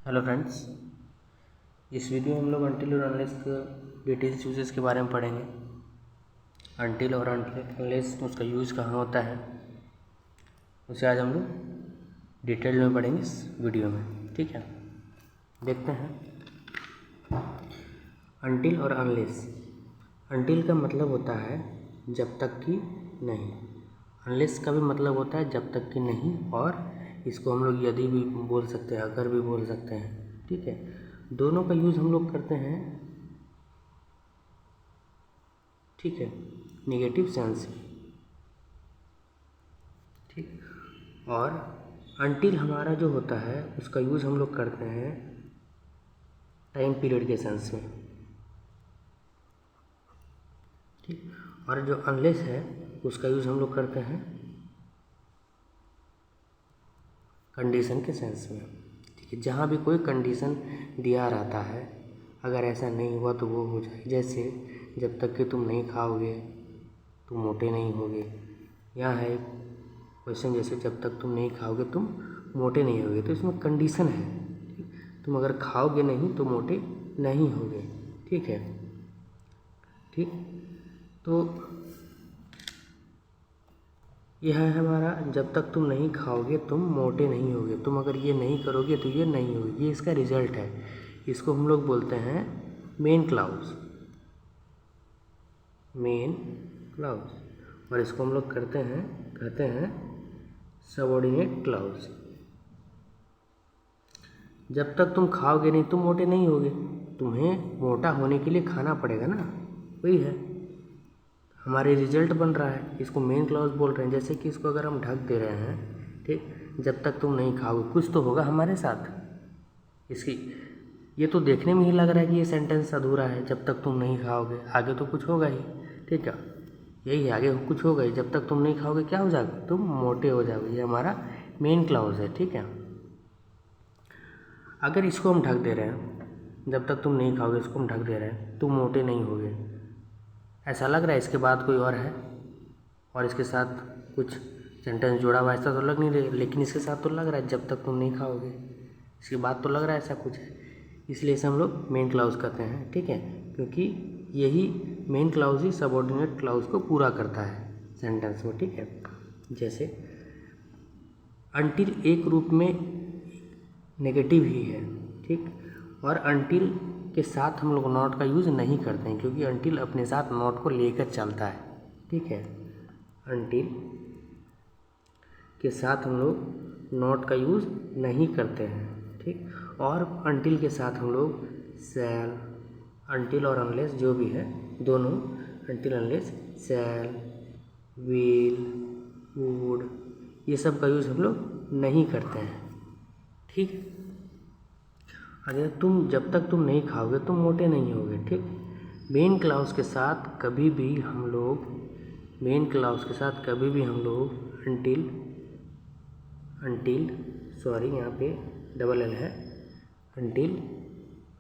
Hello friends, इस video में हम लोग अनटिल और अनलेस के डिटेल्स यूजेस के बारे में पढ़ेंगे। अनटिल और अनलेस उसका यूज़ कहाँ होता है उसे आज हम लोग डिटेल में पढ़ेंगे इस वीडियो में। ठीक है, देखते हैं अनटिल और अनलेस। अनटिल का मतलब होता है जब तक कि नहीं, अनलेस का भी मतलब होता है जब तक कि नहीं, और इसको हम लोग यदि भी बोल सकते हैं, अगर भी बोल सकते हैं। ठीक है, दोनों का यूज़ हम लोग करते हैं, ठीक है, नेगेटिव सेंस में। ठीक, और अनटिल हमारा जो होता है उसका यूज़ हम लोग करते हैं टाइम पीरियड के सेंस में। ठीक, और जो अनलेस है उसका यूज़ हम लोग करते हैं कंडीशन के सेंस में। ठीक है, जहाँ भी कोई कंडीशन दिया रहता है, अगर ऐसा नहीं हुआ तो वो हो जाए। जैसे जब तक कि तुम नहीं खाओगे तुम मोटे नहीं होगे। यहाँ है क्वेश्चन, जैसे जब तक तुम नहीं खाओगे तुम मोटे नहीं होगे, तो इसमें कंडीशन है। ठीक, तुम अगर खाओगे नहीं तो मोटे नहीं होगे। ठीक है, ठीक, तो यह है हमारा जब तक तुम नहीं खाओगे तुम मोटे नहीं होगे। तुम अगर ये नहीं करोगे तो ये नहीं होगी, ये इसका रिजल्ट है। इसको हम लोग बोलते हैं मेन क्लाउज, मेन क्लाउज, और इसको हम लोग कहते हैं सबऑर्डिनेट क्लाउज। जब तक तुम खाओगे नहीं तुम मोटे नहीं होगे, तुम्हें मोटा होने के लिए खाना पड़ेगा ना, वही है हमारे रिजल्ट बन रहा है। इसको मेन क्लॉज बोल रहे हैं। जैसे कि इसको अगर हम ढक दे रहे हैं, ठीक, जब तक तुम नहीं खाओगे, कुछ तो होगा हमारे साथ। इसकी ये तो देखने में ही लग रहा है कि ये सेंटेंस अधूरा है। जब तक तुम नहीं खाओगे, आगे तो कुछ होगा ही। ठीक है, यही है, आगे कुछ होगा ही। जब तक तुम नहीं खाओगे क्या हो जाओगे, तुम मोटे हो जाओगे। ये हमारा मेन क्लॉज है। ठीक है, अगर इसको हम ढक दे रहे हैं, जब तक तुम नहीं खाओगे इसको हम ढक दे रहे हैं, तुम मोटे नहीं होगे, ऐसा लग रहा है। इसके बाद कोई और है और इसके साथ कुछ सेंटेंस जुड़ा हुआ, ऐसा तो लग नहीं रहा, लेकिन इसके साथ तो लग रहा है जब तक तुम नहीं खाओगे। इसके बाद तो लग रहा है ऐसा कुछ है, इसलिए इसे हम लोग मेन क्लाउज कहते हैं। ठीक है, क्योंकि यही मेन क्लाउज ही सबऑर्डिनेट क्लाउज को पूरा करता है सेंटेंस में। ठीक है, जैसे अनटिल एक रूप में नेगेटिव ही है। ठीक, और अनटिल के साथ हम लोग नॉट का यूज़ नहीं करते हैं, क्योंकि अनटिल अपने साथ नॉट को लेकर चलता है। ठीक है, अनटिल के साथ हम लोग नॉट का यूज़ नहीं करते हैं। ठीक, और अनटिल के साथ हम लोग शैल, अनटिल और अनलेस जो भी है दोनों, until unless, shall, will, would, ये सब का यूज़ हम लोग नहीं करते हैं। ठीक, अगर जब तक तुम नहीं खाओगे तुम मोटे नहीं होगे। ठीक, मेन क्लाउज के साथ कभी भी हम लोग अनटिल सॉरी यहाँ पे डबल एल है, अनटिल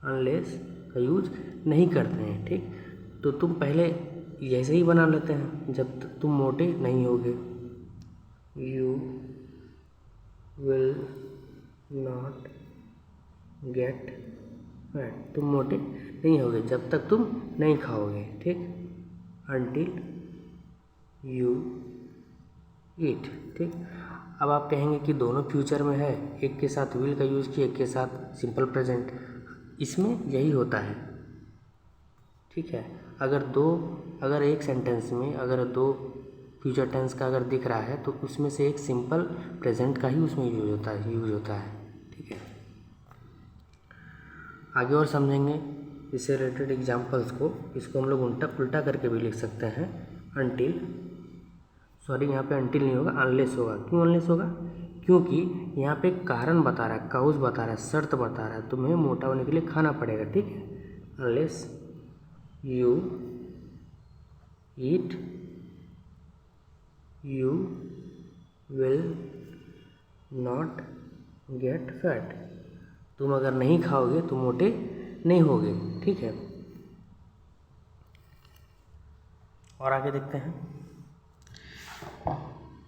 अनलेस का यूज नहीं करते हैं। ठीक, तो तुम पहले ऐसे ही बना लेते हैं, जब तक तुम मोटे नहीं होगे, you will not get fat, तुम मोटे नहीं होगे जब तक तुम नहीं खाओगे। ठीक, अनटिल यू ईट। ठीक, अब आप कहेंगे कि दोनों फ्यूचर में है, एक के साथ विल का यूज़ किया, एक के साथ सिंपल प्रेजेंट, इसमें यही होता है। ठीक है, अगर एक सेंटेंस में अगर दो फ्यूचर टेंस का अगर दिख रहा है तो उसमें से एक सिंपल प्रेजेंट का ही उसमें यूज होता है। ठीक है, आगे और समझेंगे इससे रिलेटेड एग्जांपल्स को। इसको हम लोग उल्टा करके भी लिख सकते हैं, अनटिल सॉरी यहाँ पे अनटिल नहीं होगा, अनलेस होगा। क्यों अनलेस होगा, क्योंकि यहाँ पे कारण बता रहा है, काउज बता रहा है, शर्त बता रहा है, तुम्हें मोटा होने के लिए खाना पड़ेगा। ठीक है, unless you eat you will not get fat, तुम अगर नहीं खाओगे तो मोटे नहीं होगे। ठीक है, और आगे देखते हैं,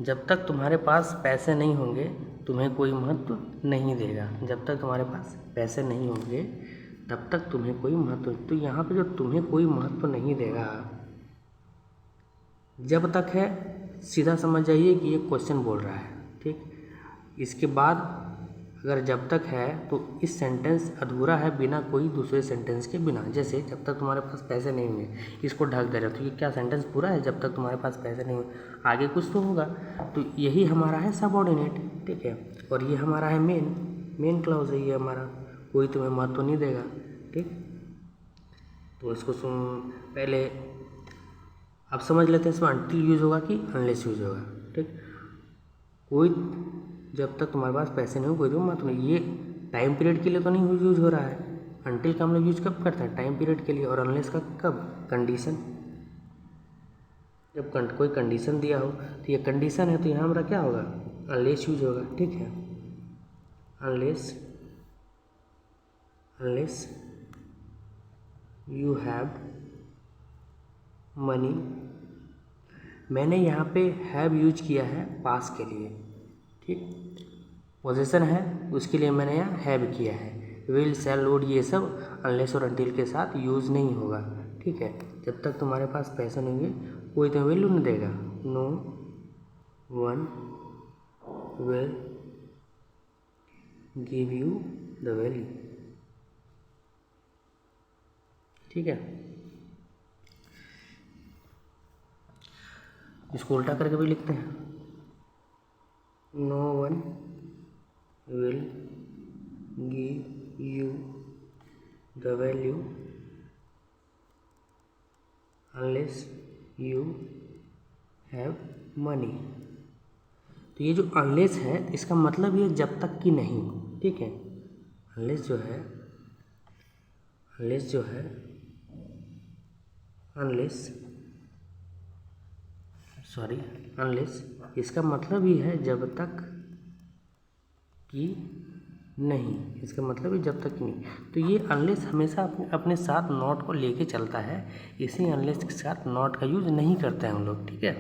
जब तक तुम्हारे पास पैसे नहीं होंगे तुम्हें कोई महत्व नहीं देगा। जब तक तुम्हारे पास पैसे नहीं होंगे तब तक तुम्हें कोई महत्व। तो यहाँ पे जो तुम्हें कोई महत्व नहीं देगा, जब तक है, सीधा समझ जाइए कि ये क्वेश्चन बोल रहा है, ठीक। इसके बाद अगर जब तक है तो इस सेंटेंस अधूरा है बिना कोई दूसरे सेंटेंस के बिना। जैसे जब तक तुम्हारे पास पैसे नहीं होंगे, इसको ढक दे रहे हो तो ये क्या सेंटेंस पूरा है? जब तक तुम्हारे पास पैसे नहीं होंगे, आगे कुछ तो होगा। तो यही हमारा है सबऑर्डिनेट, ठीक है। और ये हमारा है मेन क्लॉज है, ये हमारा कोई तुम्हें महत्व नहीं देगा, ठीक। तो इसको पहले अब समझ लेते हैं इसमें अनटिल यूज होगा कि अनलेस यूज होगा, ठीक। कोई जब तक तुम्हारे पास पैसे नहीं हो कोई तुम्हें महत्व नहीं, ये टाइम पीरियड के लिए तो नहीं यूज हो रहा है। अनटिल का हम लोग यूज कब करते हैं? टाइम पीरियड के लिए। और अनलेस का कब? कंडीशन, जब कोई कंडीशन दिया हो तो ये कंडीशन है, तो यहाँ हमारा क्या होगा? अनलेस यूज होगा, ठीक है। Unless you have money. मैंने यहाँ पे हैव यूज किया है पास के लिए, ठीक। पोजीशन है उसके लिए मैंने यहाँ हैव किया है। विल, शैल, वुड ये सब अनलेस और अनटिल के साथ यूज़ नहीं होगा, ठीक है। जब तक तुम्हारे पास पैसा नहीं होंगे कोई तुम्हें वैल्यू नहीं देगा। No one will give you the value, ठीक है। इसको उल्टा करके भी लिखते हैं। No one will give you the value unless you have money. तो ये जो अनलेस है इसका मतलब ये जब तक कि नहीं, ठीक है। अनलेस इसका मतलब ही है जब तक कि नहीं, इसका मतलब है जब तक कि नहीं। तो ये अनलेस हमेशा अपने साथ नॉट को लेके चलता है, इसी अनलेस के साथ नॉट का यूज नहीं करते हैं हम लोग, ठीक है।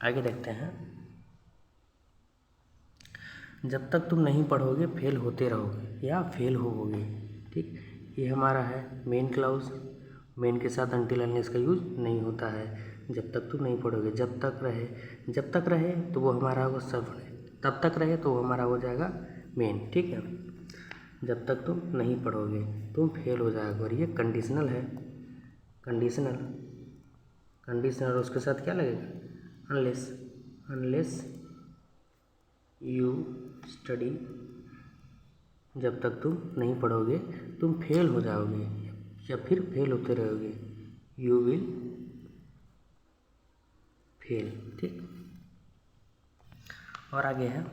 आगे देखते हैं। जब तक तुम नहीं पढ़ोगे फेल होते रहोगे या फेल होगे, ठीक। ये हमारा है मेन क्लाउज। मेन के साथ अनटिल अनलेस का यूज नहीं होता है। जब तक तुम नहीं पढ़ोगे, जब तक रहे तो वो हमारा होगा सबऑर्डिनेट, तब तक रहे तो वो हमारा हो जाएगा मेन, ठीक है। जब तक तुम नहीं पढ़ोगे तुम फेल हो जाएगा। और ये कंडीशनल है, कंडीशनल उसके साथ क्या लगेगा? Unless you study. जब तक तुम नहीं पढ़ोगे तुम फेल हो जाओगे या फिर फेल होते रहोगे। यू विल फेल, ठीक। और आगे है,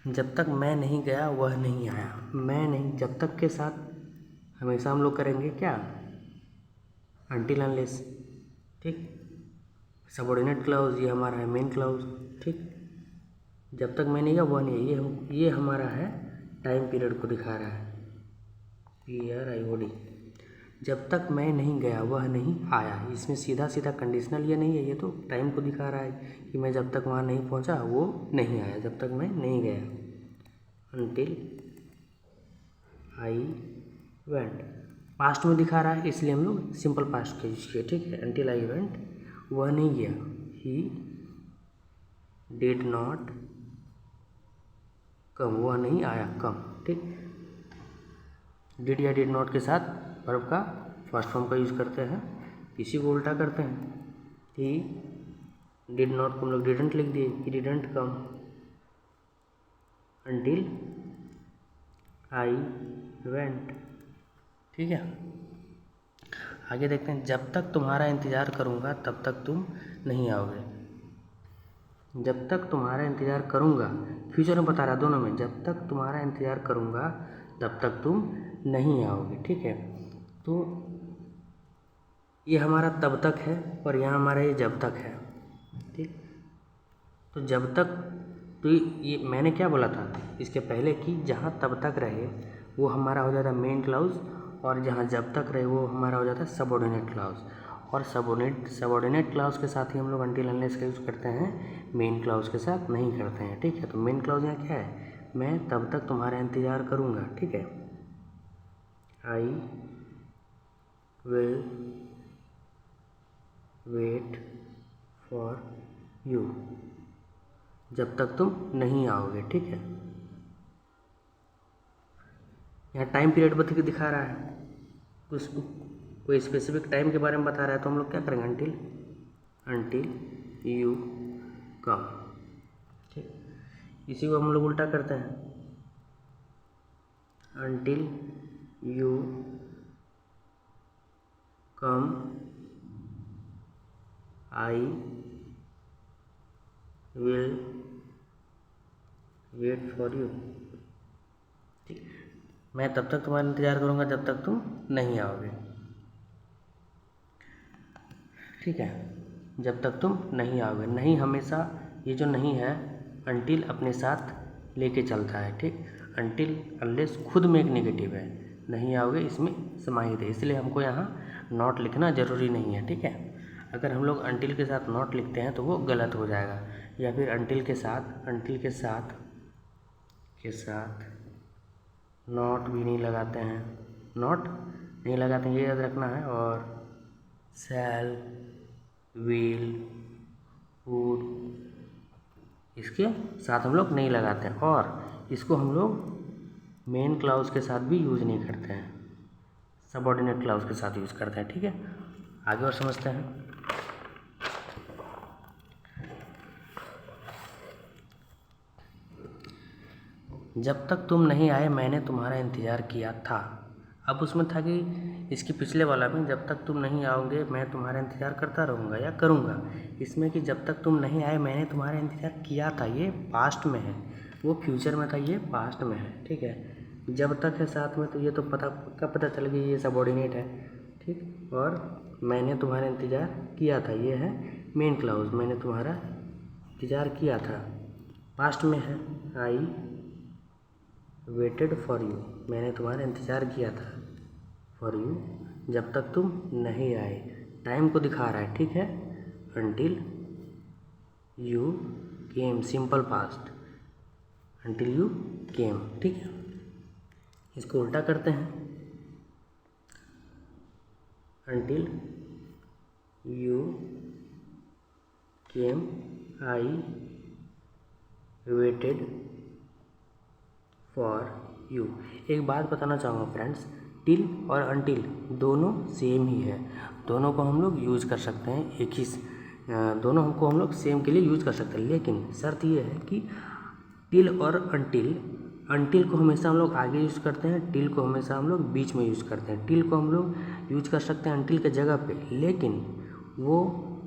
जब तक मैं नहीं गया वह नहीं आया। मैं नहीं, जब तक के साथ हमेशा हम लोग करेंगे क्या? अनटिल अनलेस, ठीक। सबऑर्डिनेट क्लाउज ये हमारा है मेन क्लाउज, ठीक। जब तक मैं नहीं गया वह नहीं, ये हमारा है टाइम पीरियड को दिखा रहा है, PRIOD। जब तक मैं नहीं गया वह नहीं आया, इसमें सीधा कंडीशनल ये नहीं है, ये तो टाइम को दिखा रहा है कि मैं जब तक वहाँ नहीं पहुँचा वो नहीं आया, जब तक मैं नहीं गया। अनटिल आई वेंट पास्ट में दिखा रहा है, इसलिए हम लोग सिंपल पास्ट का यूज किए, ठीक है। अनटिल आई वेंट वह नहीं गया, ही डिड नॉट कम, वह नहीं आया, कम, ठीक। डिड या डिड नॉट के साथ वर्ब का फर्स्ट फॉर्म का यूज़ करते हैं, इसी को उल्टा करते हैं। ही डिड नॉट को हम लोग डिडंट लिख दिए, he didn't come until I went, ठीक है। आगे देखते हैं, जब तक तुम्हारा इंतज़ार करूँगा तब तक तुम नहीं आओगे। जब तक तुम्हारा इंतज़ार करूँगा, फ्यूचर में बता रहा है दोनों में, जब तक तुम्हारा इंतज़ार करूँगा तब तक तुम नहीं आओगे, ठीक है। तो ये हमारा तब तक है और यहाँ हमारा ये जब तक है, ठीक। तो जब तक, तो ये मैंने क्या बोला था इसके पहले कि जहाँ तब तक रहे वो हमारा हो जाता मेन क्लाउज, और जहाँ जब तक रहे वो हमारा हो जाता सबऑर्डिनेट क्लाउज। और सबऑर्डिनेट क्लाउज के साथ ही हम लोग अनटिल अनलेस का यूज़ करते हैं, मेन क्लाउज के साथ नहीं करते हैं। ठीक है, तो मेन क्लाउज यहाँ क्या है, मैं तब तक तुम्हारा इंतज़ार करूँगा। ठीक है, I will wait for you, जब तक तुम नहीं आओगे। ठीक है, यहाँ टाइम पीरियड बता के दिखा रहा है, कोई स्पेसिफिक टाइम के बारे में बता रहा है, तो हम लोग क्या करेंगे, अनटिल यू कम। ठीक, इसी को हम लोग उल्टा करते हैं, until you come I will wait for you. ठीक, मैं तब तक तुम्हारा इंतज़ार करूँगा जब तक तुम नहीं आओगे। ठीक है, जब तक तुम नहीं आओगे। नहीं हमेशा ये जो नहीं है अनटिल अपने साथ लेके चलता है। ठीक, अनटिल अनलेस खुद में एक नेगेटिव है, नहीं आओगे इसमें समाहित है, इसलिए हमको यहाँ नॉट लिखना ज़रूरी नहीं है। ठीक है, अगर हम लोग अनटिल के साथ नॉट लिखते हैं तो वो गलत हो जाएगा, या फिर अनटिल के साथ नॉट भी नहीं लगाते हैं, नॉट नहीं लगाते हैं, ये याद रखना है। और शैल, विल, वुड, इसके साथ हम लोग नहीं लगाते हैं, और इसको हम लोग मेन क्लाउज के साथ भी यूज़ नहीं करते हैं, सबऑर्डिनेट क्लाउज के साथ यूज़ करते हैं। ठीक है, आगे और समझते हैं। जब तक तुम नहीं आए मैंने तुम्हारा इंतज़ार किया था। अब उसमें था कि इसके पिछले वाला में जब तक तुम नहीं आओगे मैं तुम्हारा इंतज़ार करता रहूँगा या करूँगा, इसमें कि जब तक तुम नहीं आए मैंने तुम्हारा इंतज़ार किया था, ये पास्ट में है, वो फ्यूचर में था, ये पास्ट में है। ठीक है, जब तक है साथ में तो ये तो पता चल गया ये सबऑर्डिनेट है। ठीक, और मैंने तुम्हारा इंतज़ार किया था, ये है मेन क्लाउज, मैंने तुम्हारा इंतज़ार किया था, पास्ट में है। आई वेटेड फॉर यू, मैंने तुम्हारा इंतज़ार किया था, फॉर यू, जब तक तुम नहीं आए, टाइम को दिखा रहा है। ठीक है, until you came, simple past, until you came. ठीक है, इसको उल्टा करते हैं, until you came I waited for you. एक बात बताना चाहूँगा फ्रेंड्स, टिल और अनटिल दोनों सेम ही है, दोनों को हम लोग यूज़ कर सकते हैं, एक ही दोनों हमको हम लोग सेम के लिए यूज़ कर सकते हैं, लेकिन शर्त ये है कि टिल और अनटिल को हमेशा हम लोग आगे यूज़ करते हैं, टिल को हमेशा हम लोग बीच में यूज़ करते हैं। टिल को हम लोग यूज़ कर सकते हैं अनटिल के जगह पे, लेकिन वो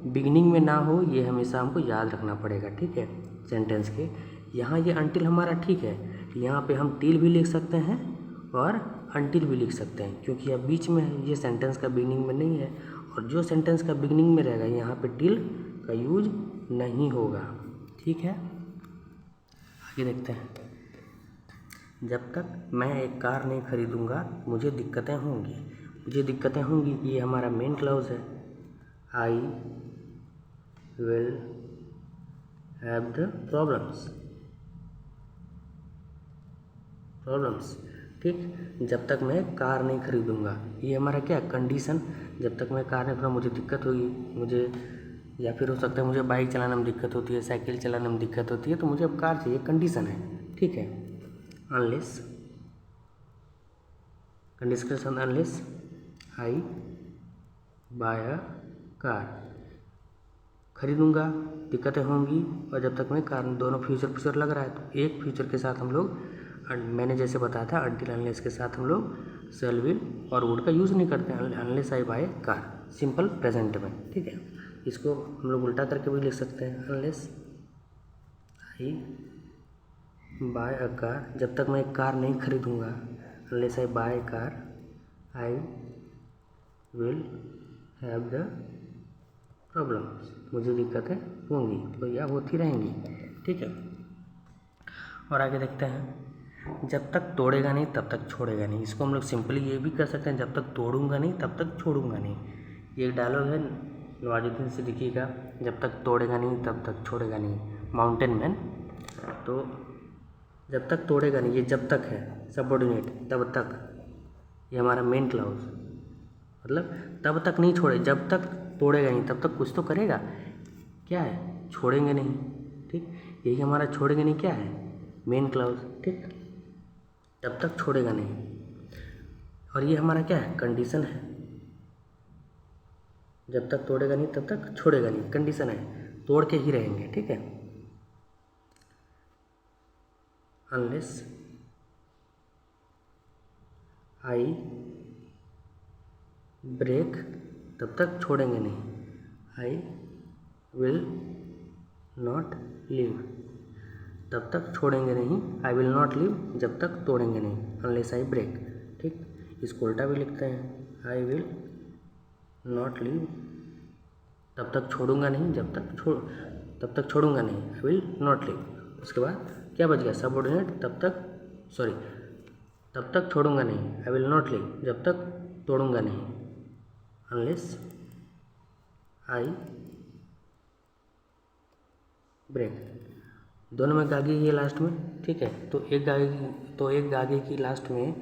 बिगिनिंग में ना हो, ये हमेशा हमको याद रखना पड़ेगा। ठीक है, सेंटेंस के यहाँ ये अनटिल हमारा ठीक है, यहाँ पे हम टिल भी लिख सकते हैं और अनटिल भी लिख सकते हैं, क्योंकि अब बीच में है, ये सेंटेंस का बिगिनिंग में नहीं है, और जो सेंटेंस का बिगिनिंग में रहेगा यहाँ पे टिल का यूज नहीं होगा। ठीक है, आगे देखते हैं। जब तक मैं एक कार नहीं खरीदूंगा मुझे दिक्कतें होंगी, ये हमारा मेन क्लाउज है। I will have the problems. ठीक, जब तक मैं कार नहीं खरीदूंगा, ये हमारा क्या कंडीशन, जब तक मैं कार नहीं खरीदूंगा मुझे दिक्कत होगी, मुझे, या फिर हो सकता है मुझे बाइक चलाने में दिक्कत होती है, साइकिल चलाने में दिक्कत होती है, तो मुझे अब कार चाहिए, कंडीशन है। ठीक है, unless, condition unless I buy a car, खरीदूंगा दिक्कतें होंगी, और जब तक मैं कार, दोनों फ्यूचर लग रहा है, तो एक फ्यूचर के साथ हम लोग, मैंने जैसे बताया था अनटिल अनलेस के साथ हम लोग शैल, विल और वुड का यूज़ नहीं करते हैं, unless I buy car, simple present में। ठीक है, इसको हम लोग उल्टा करके भी लिख सकते हैं, unless I buy a car, जब तक मैं एक कार नहीं खरीदूंगा, unless I buy car I will have the problems, मुझे दिक्कतें होंगी, तो या होती रहेंगी। ठीक है, और आगे देखते हैं। जब तक तोड़ेगा नहीं तब तक छोड़ेगा नहीं, इसको हम लोग सिंपली ये भी कर सकते हैं, जब तक तोड़ूंगा नहीं तब तक छोड़ूंगा नहीं, ये डायलॉग है नवाजुद्दीन सिद्दीकी का, जब तक तोड़ेगा नहीं तब तक छोड़ेगा नहीं, माउंटेन मैन। तो जब तक तोड़ेगा नहीं, ये जब तक है सबऑर्डिनेट, तब तक, ये हमारा मेन क्लाउज, मतलब तब तक नहीं छोड़े, जब तक तोड़ेगा नहीं तब तक कुछ तो करेगा, क्या है, छोड़ेंगे नहीं, ठीक। यही हमारा छोड़ेंगे नहीं क्या है, मेन क्लाउज, ठीक। तब तक छोड़ेगा नहीं, और ये हमारा क्या है, कंडीशन है। जब तक तोड़ेगा नहीं तब तक छोड़ेगा नहीं, कंडीशन है, तोड़ के ही रहेंगे, ठीक है। अनलेस आई ब्रेक, तब तक छोड़ेंगे नहीं, आई विल नॉट लीव, तब तक छोड़ेंगे नहीं, आई विल नॉट लीव, जब तक तोड़ेंगे नहीं, अनलेस आई ब्रेक, ठीक। इसको उल्टा भी लिखते हैं, आई विल नॉट लीव, तब तक छोड़ूंगा नहीं, तब तक छोड़ूंगा नहीं, आई विल नॉट लीव। उसके बाद क्या बच गया, सबऑर्डिनेट, तब तक छोड़ूंगा नहीं, आई विल नॉट लीव, जब तक तोड़ूंगा नहीं, अनलेस आई ब्रेक। दोनों में गागी है लास्ट में, ठीक है। तो एक गागी की लास्ट में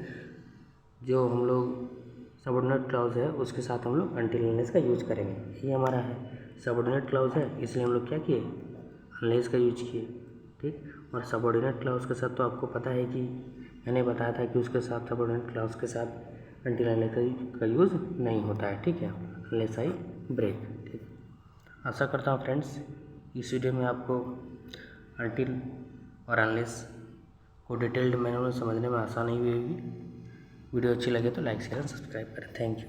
जो हम लोग सबऑर्डिनेट क्लाउज है उसके साथ हम लोग अनटिल अनलेस का यूज करेंगे। ये हमारा है सबऑर्डिनेट क्लाउज है, इसलिए हम लोग क्या किए, अनलेस का यूज किए, ठीक। और सबऑर्डिनेट क्लाउज के साथ तो आपको पता है कि मैंने बताया था कि उसके साथ सबऑर्डिनेट क्लाउज के साथ अनटिल अनलेस का यूज़ नहीं होता है, ठीक है, अनलेस आई ब्रेक, ठीक। आशा करता हूँ फ्रेंड्स इस वीडियो में आपको अनटिल और अनलेस को डिटेल्ड मैनर में समझने में आसानी हुई होगी। वीडियो अच्छी लगे तो लाइक शेयर और सब्सक्राइब करें। Thank you.